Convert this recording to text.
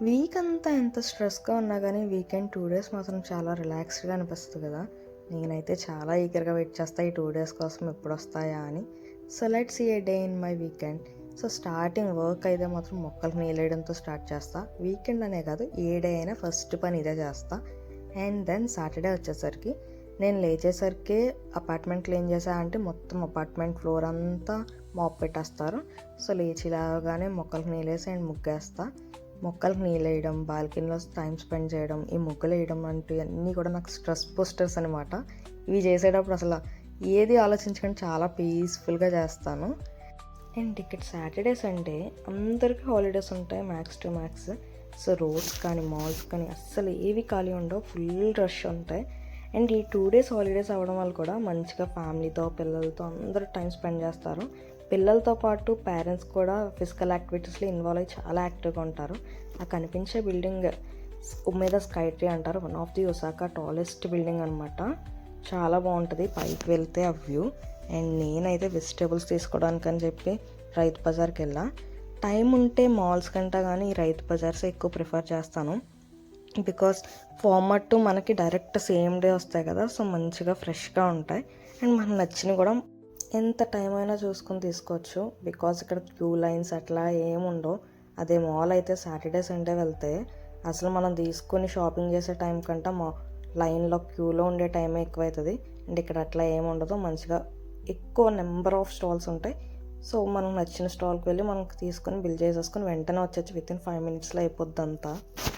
Week అంతా ఎంత స్ట్రెస్గా ఉన్నా కానీ వీకెండ్ 2 డేస్ మాత్రం చాలా రిలాక్స్డ్గా అనిపిస్తుంది కదా. నేనైతే చాలా ఈగర్గా వెయిట్ చేస్తా ఈ 2 డేస్ కోసం ఎప్పుడు వస్తాయా అని. So let's see a day in my weekend. So starting work అయితే మాత్రం మొక్కలకు నీళ్ళేయడంతో స్టార్ట్ చేస్తా. వీకెండ్ అనే కాదు, ఏ డే అయినా ఫస్ట్ పని ఇదే చేస్తా. అండ్ దెన్ సాటర్డే వచ్చేసరికి నేను లేచేసరికి అపార్ట్మెంట్ క్లీన్ చేసా అంటే మొత్తం అపార్ట్మెంట్ ఫ్లోర్ అంతా మాప్ పెట్టేస్తారు. సో లేచి లాగానే మొక్కలకు నీళ్ళేసి అండ్ ముగ్గేస్తా. మొక్కలకు నీళ్ళు వేయడం, బాల్కనీలో టైం స్పెండ్ చేయడం, ఈ ముగ్గులు వేయడం అంటూ అన్నీ కూడా నాకు స్ట్రెస్ బూస్టర్స్ అనమాట. ఇవి చేసేటప్పుడు అసలు ఏది ఆలోచించకుండా చాలా పీస్ఫుల్గా చేస్తాను. అండ్ ఇక్కడ సాటర్డే సండే అందరికీ హాలిడేస్ ఉంటాయి max to max. So roads కానీ మాల్స్ కానీ అస్సలు ఏవి ఖాళీ ఉండవు, ఫుల్ రష్ ఉంటాయి. అండ్ ఈ 2 డేస్ హాలిడేస్ అవ్వడం వల్ల కూడా మంచిగా ఫ్యామిలీతో పిల్లలతో అందరూ టైం స్పెండ్ చేస్తారు. పిల్లలతో పాటు పేరెంట్స్ కూడా ఫిజికల్ యాక్టివిటీస్లో ఇన్వాల్వ్ అయ్యి చాలా యాక్టివ్గా ఉంటారు. ఆ కనిపించే బిల్డింగ్ ఉమేదా స్కై ట్రీ అంటారు, one of the Osaka tallest building అనమాట. చాలా బాగుంటుంది పైకి వెళ్తే ఆ వ్యూ. అండ్ నేనైతే వెజిటేబుల్స్ తీసుకోవడానికి అని చెప్పి రైతు బజార్కి వెళ్ళా. టైం ఉంటే మాల్స్ కంటే కానీ ఈ రైతు బజార్స్ ఎక్కువ ప్రిఫర్ చేస్తాను. బికాస్ ఫార్మట్ మనకి డైరెక్ట్ సేమ్ డే వస్తాయి కదా, సో మంచిగా ఫ్రెష్గా ఉంటాయి. అండ్ మనకు నచ్చినవి కూడా ఎంత టైం అయినా చూసుకొని తీసుకోవచ్చు. బికాస్ ఇక్కడ క్యూ లైన్స్ అట్లా ఏముండవు. అదే మాల్ అయితే సాటర్డే సండే వెళ్తే అసలు మనం తీసుకొని షాపింగ్ చేసే టైం కంటే లైన్లో క్యూలో ఉండే టైమే ఎక్కువ అవుతుంది. అండ్ ఇక్కడ అట్లా ఏముండదు, మంచిగా ఎక్కువ నెంబర్ ఆఫ్ స్టాల్స్ ఉంటాయి. సో మనం నచ్చిన స్టాల్కి వెళ్ళి మనకు తీసుకొని బిల్ చేసేసుకొని వెంటనే వచ్చేసి విత్ ఇన్ 5 minutesలో అయిపోద్ది అంతా.